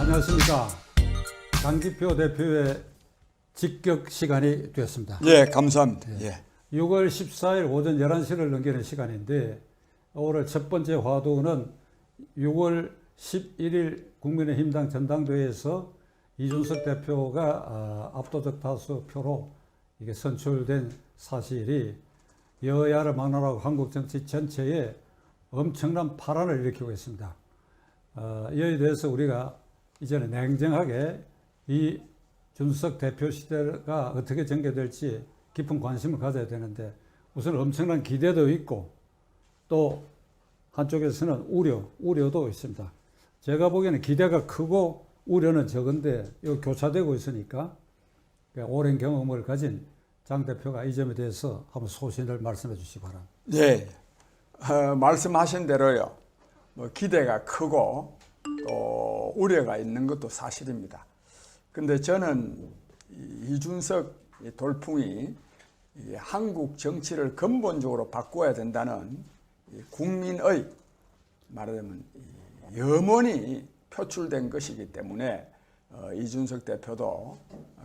안녕하십니까. 장기표 대표의 직격 시간이 되었습니다. 예, 감사합니다. 예. 6월 14일 오전 11시를 넘기는 시간인데 오늘 첫 번째 화두는 6월 11일 국민의힘당 전당대회에서 이준석 대표가 압도적 다수 표로 이게 선출된 사실이 여야를 막론하고 한국 정치 전체에 엄청난 파란을 일으키고 있습니다. 이에 대해서 우리가 이제는 냉정하게 이 준석 대표 시대가 어떻게 전개될지 깊은 관심을 가져야 되는데 우선 엄청난 기대도 있고 또 한쪽에서는 우려도 있습니다. 제가 보기에는 기대가 크고 우려는 적은데 이거 교차되고 있으니까 오랜 경험을 가진 장 대표가 이 점에 대해서 한번 소신을 말씀해 주시기 바랍니다. 예. 말씀하신 대로요. 기대가 크고 또 우려가 있는 것도 사실입니다. 근데 저는 이준석 돌풍이 한국 정치를 근본적으로 바꿔야 된다는 국민의 말하자면 염원이 표출된 것이기 때문에 이준석 대표도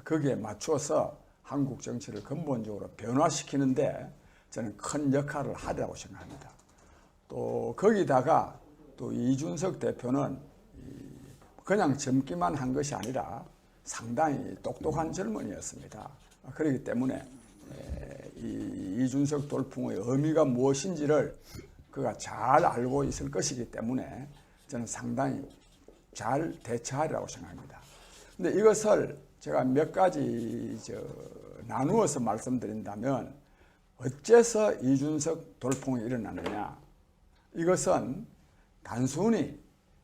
거기에 맞춰서 한국 정치를 근본적으로 변화시키는데 저는 큰 역할을 하리라고 생각합니다. 또 거기다가 또 이준석 대표는 그냥 젊기만 한 것이 아니라 상당히 똑똑한 젊은이였습니다. 그렇기 때문에 이준석 돌풍의 의미가 무엇인지를 그가 잘 알고 있을 것이기 때문에 저는 상당히 잘 대처하리라고 생각합니다. 근데 이것을 제가 몇 가지 나누어서 말씀드린다면 어째서 이준석 돌풍이 일어나느냐? 이것은 단순히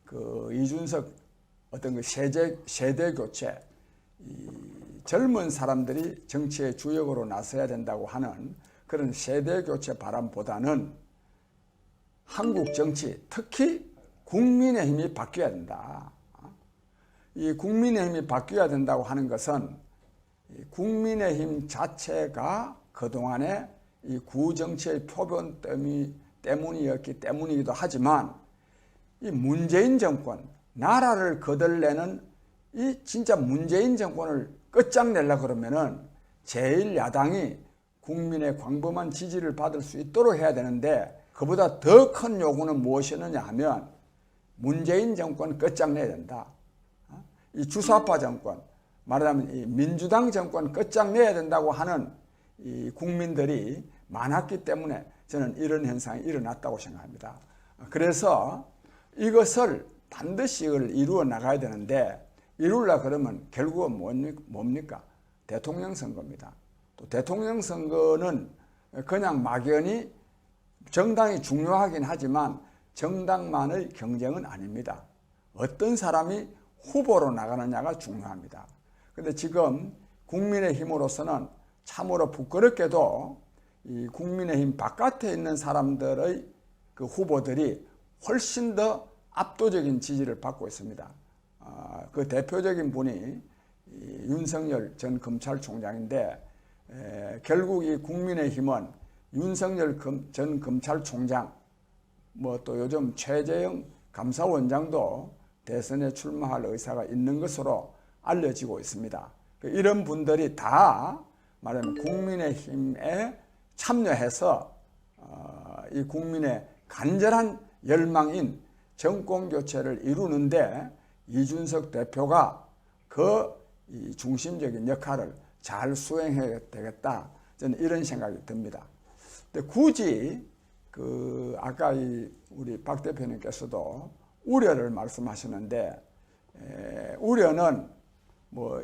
그 이준석 어떤 그 세대 교체, 젊은 사람들이 정치의 주역으로 나서야 된다고 하는 그런 세대 교체 바람보다는 한국 정치, 특히 국민의힘이 바뀌어야 된다. 이 국민의힘이 바뀌어야 된다고 하는 것은 국민의힘 자체가 그동안에 이 구정치의 표본 때문이었기 때문이기도 하지만 이 문재인 정권, 나라를 거들내는 이 진짜 문재인 정권을 끝장내려고 그러면은 제1야당이 국민의 광범한 지지를 받을 수 있도록 해야 되는데 그보다 더 큰 요구는 무엇이었느냐 하면 문재인 정권 끝장내야 된다. 이 주사파 정권, 말하자면 이 민주당 정권 끝장내야 된다고 하는 이 국민들이 많았기 때문에 저는 이런 현상이 일어났다고 생각합니다. 그래서 이것을 반드시 이걸 이루어 나가야 되는데 이루려고 그러면 결국은 뭡니까? 대통령 선거입니다. 또 대통령 선거는 그냥 막연히 정당이 중요하긴 하지만 정당만의 경쟁은 아닙니다. 어떤 사람이 후보로 나가느냐가 중요합니다. 그런데 지금 국민의힘으로서는 참으로 부끄럽게도 이 국민의힘 바깥에 있는 사람들의 그 후보들이 훨씬 더 압도적인 지지를 받고 있습니다. 그 대표적인 분이 윤석열 전 검찰총장인데 결국 이 국민의힘은 윤석열 전 검찰총장 또 요즘 최재형 감사원장도 대선에 출마할 의사가 있는 것으로 알려지고 있습니다. 이런 분들이 다 말하면 국민의힘에 참여해서 이 국민의 간절한 열망인 정권교체를 이루는데 이준석 대표가 그 중심적인 역할을 잘 수행해야 되겠다. 저는 이런 생각이 듭니다. 근데 굳이 아까 우리 박 대표님께서도 우려를 말씀하시는데 우려는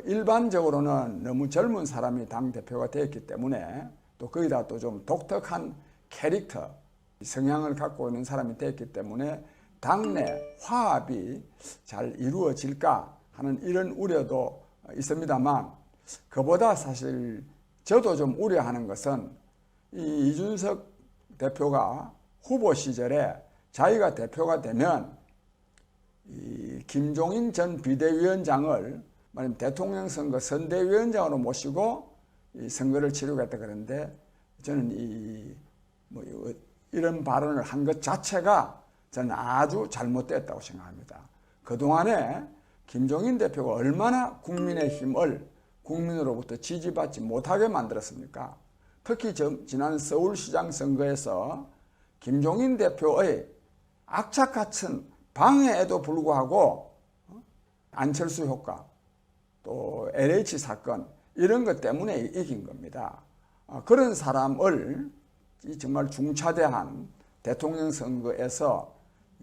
일반적으로는 너무 젊은 사람이 당 대표가 되었기 때문에 또 거기다 또 좀 독특한 캐릭터 성향을 갖고 있는 사람이 되었기 때문에 당내 화합이 잘 이루어질까 하는 이런 우려도 있습니다만 그보다 사실 저도 좀 우려하는 것은 이 이준석 대표가 후보 시절에 자기가 대표가 되면 이 김종인 전 비대위원장을 말하면 대통령 선거 선대위원장으로 모시고 이 선거를 치르겠다 그러는데 저는 이런 발언을 한 것 자체가 저는 아주 잘못됐다고 생각합니다. 그동안에 김종인 대표가 얼마나 국민의힘을 국민으로부터 지지받지 못하게 만들었습니까? 특히 지난 서울시장 선거에서 김종인 대표의 악착 같은 방해에도 불구하고 안철수 효과, 또 LH 사건 이런 것 때문에 이긴 겁니다. 그런 사람을 정말 중차대한 대통령 선거에서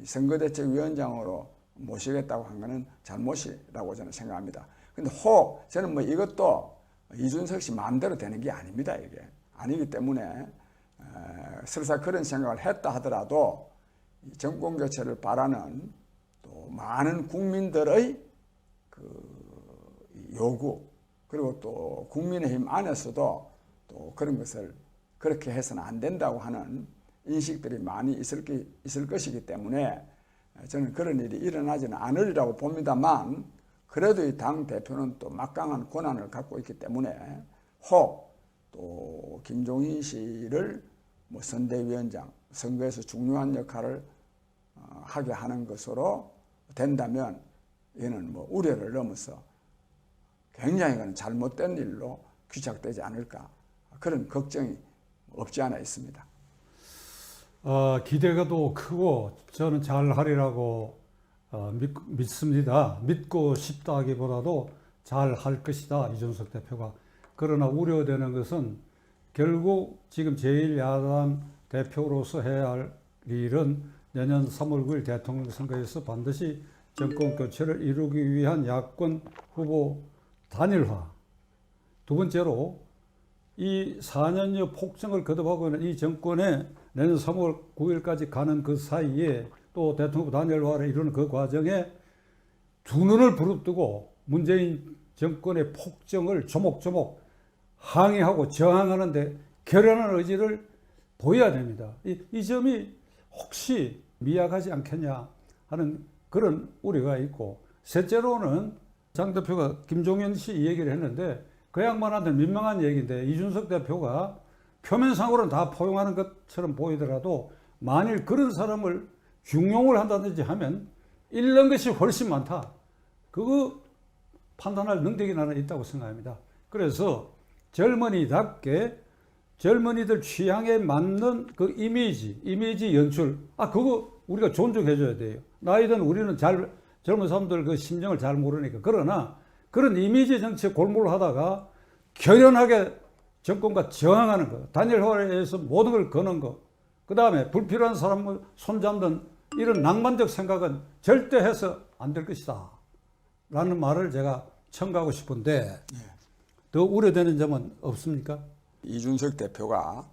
선거대책위원장으로 모시겠다고 한 것은 잘못이라고 저는 생각합니다. 근데 저는 뭐 이것도 이준석 씨 마음대로 되는 게 아닙니다. 이게 아니기 때문에 설사 그런 생각을 했다 하더라도 정권 교체를 바라는 또 많은 국민들의 그 요구, 그리고 또 국민의힘 안에서도 또 그런 것을 그렇게 해서는 안 된다고 하는 인식들이 많이 있을 것이기 때문에 저는 그런 일이 일어나지는 않으리라고 봅니다만, 그래도 이 당 대표는 또 막강한 권한을 갖고 있기 때문에 또 김종인 씨를 뭐 선대위원장, 선거에서 중요한 역할을 하게 하는 것으로 된다면 이는 뭐 우려를 넘어서 굉장히 그는 잘못된 일로 귀착되지 않을까, 그런 걱정이 없지 않아 있습니다. 기대가 또 크고 저는 잘하리라고 믿습니다. 믿고 싶다기보다도 잘할 것이다, 이준석 대표가. 그러나 우려되는 것은 결국 지금 제1야당 대표로서 해야 할 일은 내년 3월 9일 대통령 선거에서 반드시 정권 교체를 이루기 위한 야권 후보 단일화. 두 번째로 이 4년여 폭정을 거듭하고 있는 이 정권에 내년 3월 9일까지 가는 그 사이에 또 대통령 단일화를 이루는 그 과정에 두 눈을 부릅뜨고 문재인 정권의 폭정을 조목조목 항의하고 저항하는데 결연한 의지를 보여야 됩니다. 이 점이 혹시 미약하지 않겠냐 하는 그런 우려가 있고, 셋째로는 장 대표가 김종인 씨 얘기를 했는데 그 양반한테 민망한 얘기인데, 이준석 대표가 표면상으로는 다 포용하는 것처럼 보이더라도 만일 그런 사람을 중용을 한다든지 하면 잃는 것이 훨씬 많다. 그거 판단할 능력이 나는 있다고 생각합니다. 그래서 젊은이답게 젊은이들 취향에 맞는 그 이미지 연출, 그거 우리가 존중해줘야 돼요. 나이든 우리는 젊은 사람들 그 심정을 잘 모르니까. 그러나 그런 이미지 정치에 골몰을 하다가 결연하게 정권과 저항하는 거, 단일화에서 모든 걸 거는 거, 그 다음에 불필요한 사람을 손잡는 이런 낭만적 생각은 절대 해서 안 될 것이다 라는 말을 제가 첨가하고 싶은데, 더 우려되는 점은 없습니까? 이준석 대표가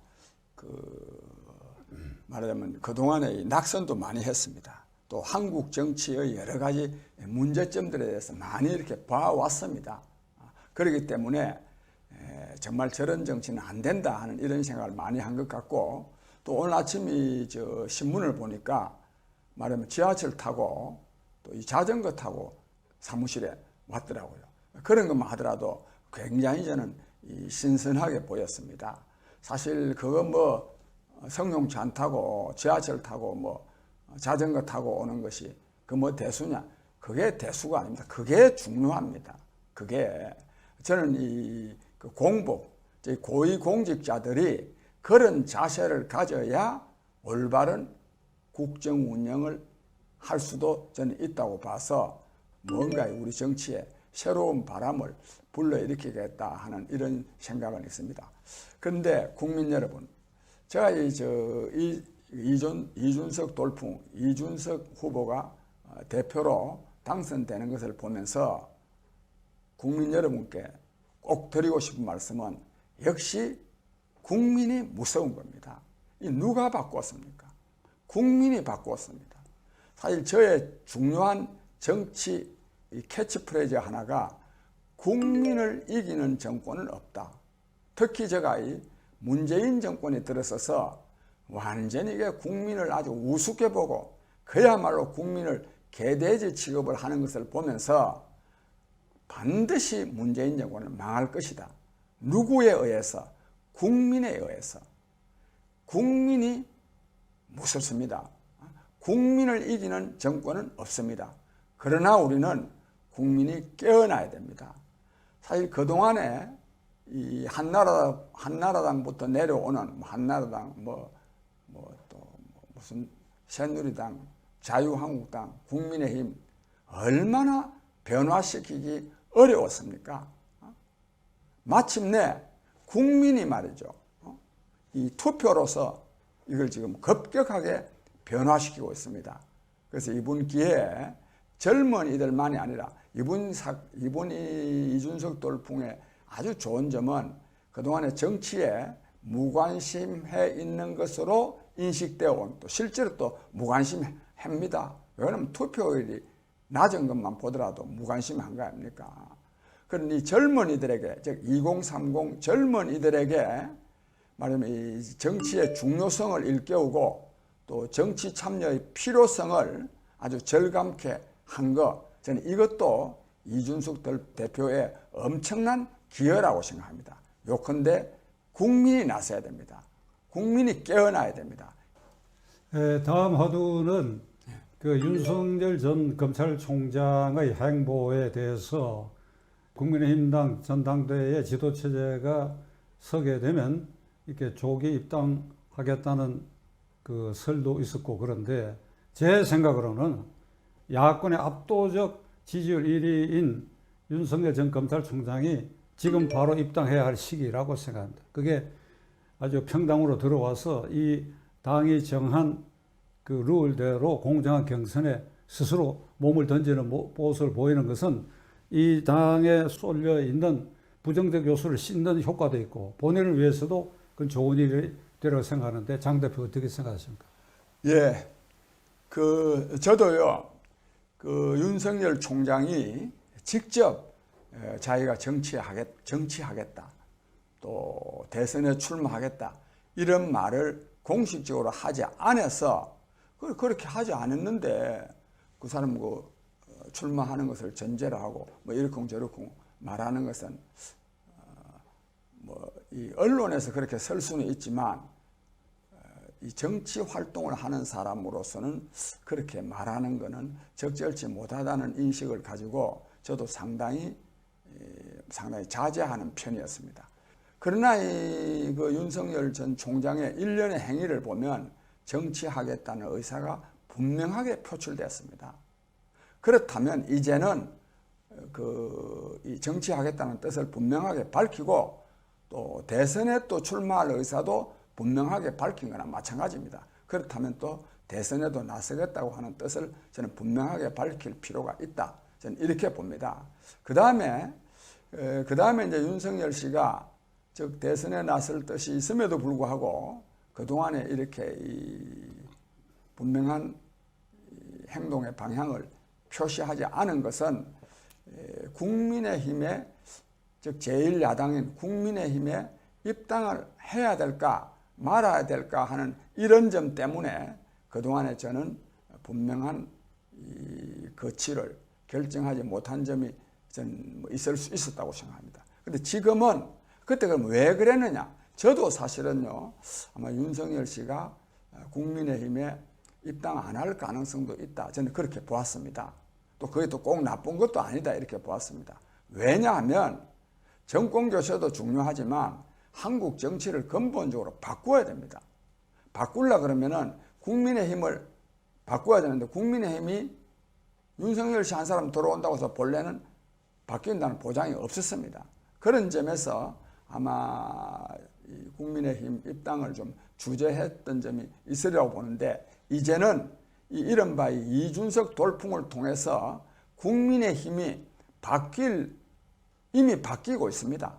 말하자면 그동안에 낙선도 많이 했습니다. 또 한국 정치의 여러 가지 문제점들에 대해서 많이 이렇게 봐왔습니다. 그렇기 때문에 정말 저런 정치는 안 된다 하는 이런 생각을 많이 한 것 같고, 또 오늘 아침 신문을 보니까 말하면 지하철 타고 또 이 자전거 타고 사무실에 왔더라고요. 그런 것만 하더라도 굉장히 저는 신선하게 보였습니다. 사실 그거 뭐 승용차 안 타고 지하철 타고 뭐 자전거 타고 오는 것이 그 뭐 대수냐? 그게 대수가 아닙니다. 그게 중요합니다. 그게 저는 그 공복, 고위공직자들이 그런 자세를 가져야 올바른 국정 운영을 할 수도 저는 있다고 봐서 뭔가 우리 정치에 새로운 바람을 불러일으키겠다 하는 이런 생각은 있습니다. 그런데 국민 여러분, 제가 이준석 돌풍, 이준석 후보가 대표로 당선되는 것을 보면서 국민 여러분께 꼭 드리고 싶은 말씀은 역시 국민이 무서운 겁니다. 누가 바꿨습니까? 국민이 바꿨습니다. 사실 저의 중요한 정치 캐치프레이즈 하나가 국민을 이기는 정권은 없다. 특히 제가 이 문재인 정권이 들어서서 완전히 이게 국민을 아주 우습게 보고 그야말로 국민을 개돼지 취급을 하는 것을 보면서 반드시 문재인 정권은 망할 것이다. 누구에 의해서? 국민에 의해서. 국민이 무섭습니다. 국민을 이기는 정권은 없습니다. 그러나 우리는 국민이 깨어나야 됩니다. 사실 그동안에 이 한나라당부터 내려오는 한나라당 또 무슨 새누리당, 자유한국당, 국민의힘 얼마나 변화시키기 어려웠습니까? 마침내 국민이 말이죠. 이 투표로서 이걸 지금 급격하게 변화시키고 있습니다. 그래서 이번 기회에 젊은이들만이 아니라 이번이 이준석 돌풍의 아주 좋은 점은 그동안의 정치에 무관심해 있는 것으로 인식되어 온, 또 실제로 또 무관심합니다. 왜냐하면 투표율이 낮은 것만 보더라도 무관심한 거 아닙니까? 그런 이 젊은이들에게, 즉 2030 젊은이들에게 말하면 이 정치의 중요성을 일깨우고 또 정치 참여의 필요성을 아주 절감케 한 것, 저는 이것도 이준석 대표의 엄청난 기여라고 생각합니다. 요컨대 국민이 나서야 됩니다. 국민이 깨어나야 됩니다. 다음 화두는 그 윤석열 전 검찰총장의 행보에 대해서 국민의힘당 전당대회 지도체제가 서게 되면 이렇게 조기 입당하겠다는 그 설도 있었고, 그런데 제 생각으로는 야권의 압도적 지지율 1위인 윤석열 전 검찰총장이 지금 바로 입당해야 할 시기라고 생각합니다. 그게 아주 평당으로 들어와서 이 당이 정한 그 룰대로 공정한 경선에 스스로 몸을 던지는 모습을 보이는 것은 이 당에 쏠려 있는 부정적 요소를 씻는 효과도 있고 본인을 위해서도 그건 좋은 일이라고 생각하는데, 장 대표 어떻게 생각하십니까? 예, 저도요, 윤석열 총장이 직접 자기가 정치하겠다, 또 대선에 출마하겠다, 이런 말을 공식적으로 하지 않아서, 그렇게 하지 않았는데, 그 사람 출마하는 것을 전제로 하고, 이렇고 저렇고 말하는 것은, 이 언론에서 그렇게 설 수는 있지만, 이 정치 활동을 하는 사람으로서는 그렇게 말하는 것은 적절치 못하다는 인식을 가지고 저도 상당히 자제하는 편이었습니다. 그러나 그 윤석열 전 총장의 일련의 행위를 보면 정치하겠다는 의사가 분명하게 표출됐습니다. 그렇다면 이제는 이 정치하겠다는 뜻을 분명하게 밝히고 또 대선에 또 출마할 의사도 분명하게 밝힌 거나 마찬가지입니다. 그렇다면 또 대선에도 나서겠다고 하는 뜻을 저는 분명하게 밝힐 필요가 있다, 저는 이렇게 봅니다. 그 다음에 이제 윤석열 씨가 즉 대선에 나설 뜻이 있음에도 불구하고 그동안에 이렇게 분명한 행동의 방향을 표시하지 않은 것은 국민의힘의, 즉 제1야당인 국민의힘에 입당을 해야 될까 말아야 될까 하는 이런 점 때문에 그동안에 저는 분명한 거취를 결정하지 못한 점이 저는 있을 수 있었다고 생각합니다. 그런데 지금은 그때 그럼 왜 그랬느냐? 저도 사실은요, 아마 윤석열 씨가 국민의힘에 입당 안 할 가능성도 있다, 저는 그렇게 보았습니다. 또 그게 또 꼭 나쁜 것도 아니다, 이렇게 보았습니다. 왜냐하면 정권 교체도 중요하지만 한국 정치를 근본적으로 바꿔야 됩니다. 바꾸려 그러면은 국민의힘을 바꿔야 되는데, 국민의힘이 윤석열 씨 한 사람 들어온다고 해서 본래는 바뀐다는 보장이 없었습니다. 그런 점에서 아마 국민의힘 입당을 좀 주저했던 점이 있으리라고 보는데, 이제는 이른바 이준석 돌풍을 통해서 국민의힘이 이미 바뀌고 있습니다.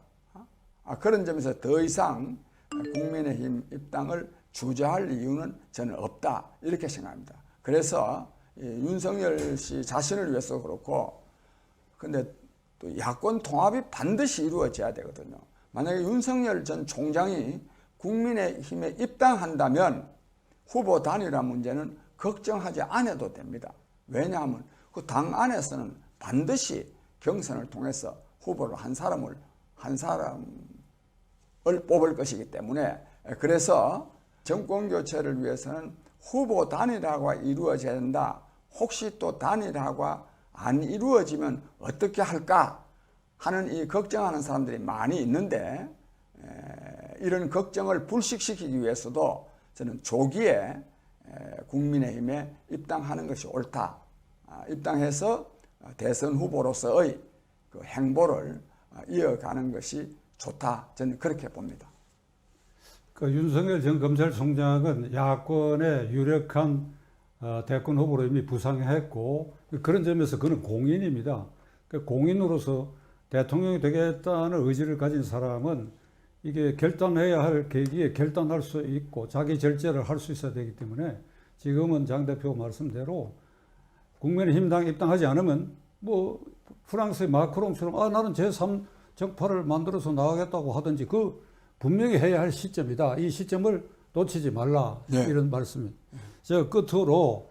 그런 점에서 더 이상 국민의힘 입당을 주저할 이유는 저는 없다, 이렇게 생각합니다. 그래서 윤석열 씨 자신을 위해서 그렇고, 근데 또 야권 통합이 반드시 이루어져야 되거든요. 만약에 윤석열 전 총장이 국민의힘에 입당한다면 후보 단일화 문제는 걱정하지 않아도 됩니다. 왜냐하면 그 당 안에서는 반드시 경선을 통해서 후보를 한 사람을 뽑을 것이기 때문에, 그래서 정권 교체를 위해서는 후보 단일화가 이루어져야 된다. 혹시 또 단일화가 안 이루어지면 어떻게 할까 하는 이 걱정하는 사람들이 많이 있는데 이런 걱정을 불식시키기 위해서도 저는 조기에 국민의힘에 입당하는 것이 옳다. 입당해서 대선 후보로서의 그 행보를 이어가는 것이 좋다. 저는 그렇게 봅니다. 그 윤석열 전 검찰총장은 야권의 유력한 대권 후보로 이미 부상했고 그런 점에서 그는 공인입니다. 그 공인으로서 대통령이 되겠다는 의지를 가진 사람은 이게 결단해야 할 계기에 결단할 수 있고 자기 절제를 할 수 있어야 되기 때문에 지금은 장 대표 말씀대로 국민의힘당 입당하지 않으면 뭐 프랑스의 마크롱처럼 나는 제3 정파를 만들어서 나가겠다고 하든지 그 분명히 해야 할 시점이다. 이 시점을 놓치지 말라. 네. 이런 말씀입니다. 제가 끝으로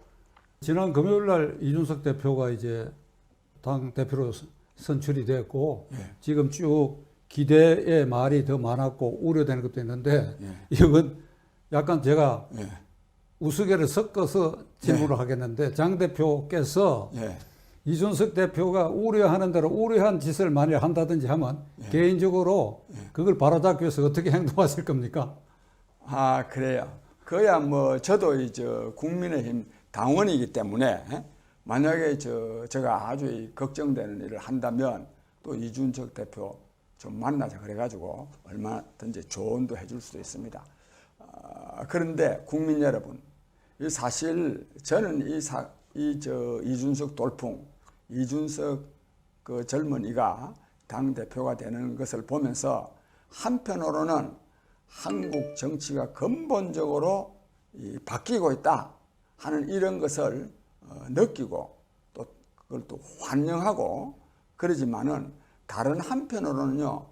지난 금요일 날 이준석 대표가 이제 당 대표로 선출이 됐고 지금 쭉 기대의 말이 더 많았고 우려되는 것도 있는데 이건 약간 제가 우스개를 섞어서 질문을 하겠는데 장 대표께서 이준석 대표가 우려하는 대로 우려한 짓을 만일 한다든지 하면 개인적으로 그걸 바로잡기 위해서 어떻게 행동하실 겁니까? 그래요. 그야 뭐 저도 이제 국민의힘 당원이기 때문에 만약에 제가 아주 걱정되는 일을 한다면 또 이준석 대표 좀 만나자 그래가지고 얼마든지 조언도 해줄 수도 있습니다. 그런데 국민 여러분, 사실 저는 이준석 돌풍, 이준석 그 젊은이가 당 대표가 되는 것을 보면서 한편으로는 한국 정치가 근본적으로 바뀌고 있다 하는 이런 것을 느끼고 또 그걸 또 환영하고 그러지만은 다른 한편으로는요,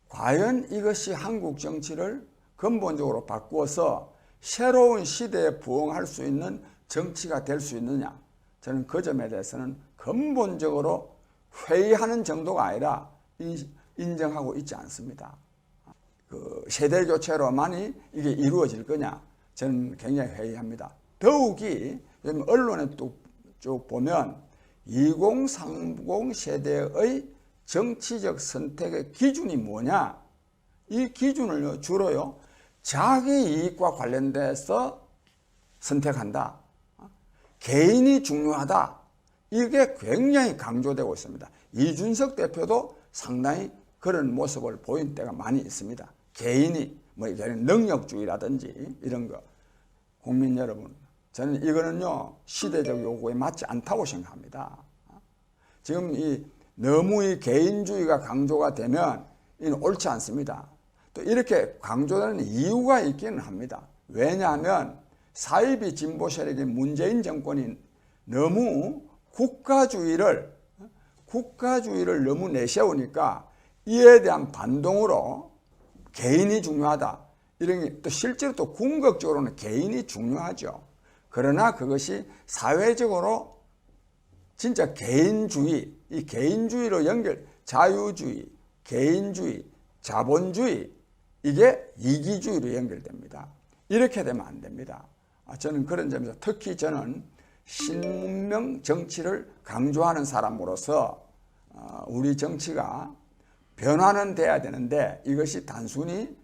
과연 이것이 한국 정치를 근본적으로 바꾸어서 새로운 시대에 부응할 수 있는 정치가 될 수 있느냐? 저는 그 점에 대해서는 근본적으로 회의하는 정도가 아니라 인정하고 있지 않습니다. 그 세대 교체로만이 이게 이루어질 거냐? 저는 굉장히 회의합니다. 더욱이 언론에 쭉 보면 2030 세대의 정치적 선택의 기준이 뭐냐? 이 기준을 주로요, 자기 이익과 관련돼서 선택한다. 개인이 중요하다. 이게 굉장히 강조되고 있습니다. 이준석 대표도 상당히 그런 모습을 보인 때가 많이 있습니다. 개인이 뭐 능력주의라든지 이런 거. 국민 여러분, 저는 이거는요 시대적 요구에 맞지 않다고 생각합니다. 지금 너무 이 개인주의가 강조가 되면 이는 옳지 않습니다. 또 이렇게 강조되는 이유가 있기는 합니다. 왜냐하면 사이비 진보 세력인 문재인 정권이 너무 국가주의를 너무 내세우니까 이에 대한 반동으로 개인이 중요하다. 이런 게 또 실제로 또 궁극적으로는 개인이 중요하죠. 그러나 그것이 사회적으로 진짜 개인주의, 이 개인주의로 자유주의, 개인주의, 자본주의, 이게 이기주의로 연결됩니다. 이렇게 되면 안 됩니다. 저는 그런 점에서 특히 저는 신문명 정치를 강조하는 사람으로서 우리 정치가 변화는 돼야 되는데 이것이 단순히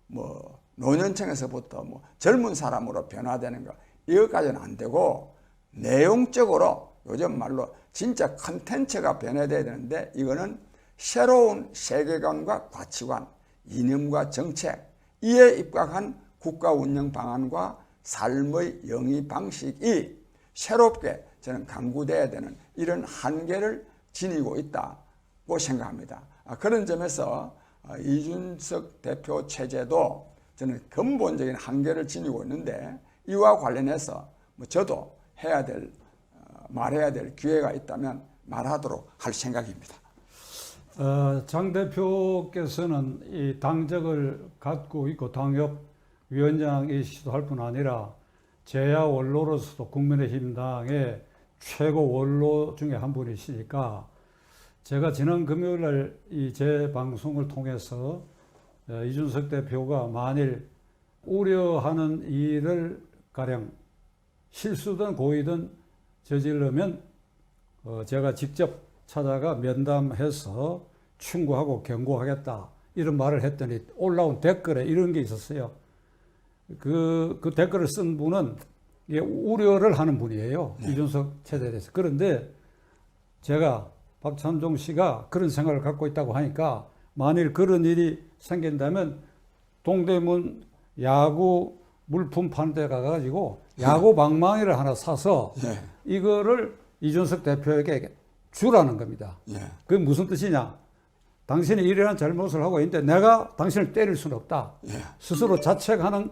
뭐 노년층에서부터 뭐 젊은 사람으로 변화되는 거 이것까지는 안 되고 내용적으로 요즘 말로 진짜 컨텐츠가 변화돼야 되는데 이거는 새로운 세계관과 가치관, 이념과 정책 이에 입각한 국가 운영 방안과 삶의 영위 방식이 새롭게 저는 강구돼야 되는 이런 한계를 지니고 있다고 생각합니다. 그런 점에서 이준석 대표 체제도 저는 근본적인 한계를 지니고 있는데 이와 관련해서 뭐 저도 말해야 될 기회가 있다면 말하도록 할 생각입니다. 장 대표께서는 이 당적을 갖고 있고 당협위원장이시도 할 뿐 아니라 제야 원로로서도 국민의힘당의 최고 원로 중에 한 분이시니까 제가 지난 금요일 날 이 제 방송을 통해서 이준석 대표가 만일 우려하는 일을 가령 실수든 고의든 저지르면 제가 직접 찾아가 면담해서 충고하고 경고하겠다 이런 말을 했더니 올라온 댓글에 이런 게 있었어요. 그 댓글을 쓴 분은 이게 우려를 하는 분이에요. 이준석 체제에 대해서. 그런데 제가 박찬종 씨가 그런 생각을 갖고 있다고 하니까 만일 그런 일이 생긴다면 동대문 야구 물품 파는 데 가가지고 야구 방망이를 하나 사서 예. 이거를 이준석 대표에게 주라는 겁니다. 예. 그게 무슨 뜻이냐? 당신이 이러한 잘못을 하고 있는데 내가 당신을 때릴 수는 없다. 예. 스스로 자책하는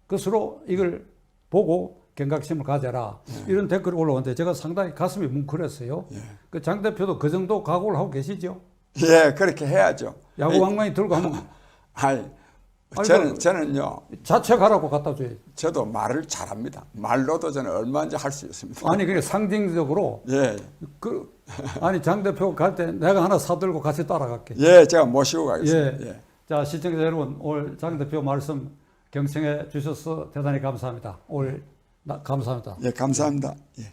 것으로 이걸 보고 경각심을 가져라. 이런 댓글이 올라오는데 제가 상당히 가슴이 뭉클했어요. 그 장 대표도 그 정도 각오를 하고 계시죠? 예, 그렇게 해야죠. 야구 방망이 들고 하면 아이, 아니, 저는요, 자책하라고 갖다 줘요. 저도 말을 잘합니다. 말로도 저는 얼마든지 할 수 있습니다. 아니 그게 상징적으로 예, 아니 장 대표 갈 때 내가 하나 사들고 같이 따라갈게. 예, 제가 모시고 가겠습니다. 예. 예. 자 시청자 여러분 오늘 장 대표 말씀 경청해 주셔서 대단히 감사합니다. 오늘 감사합니다. 예, 감사합니다. 예.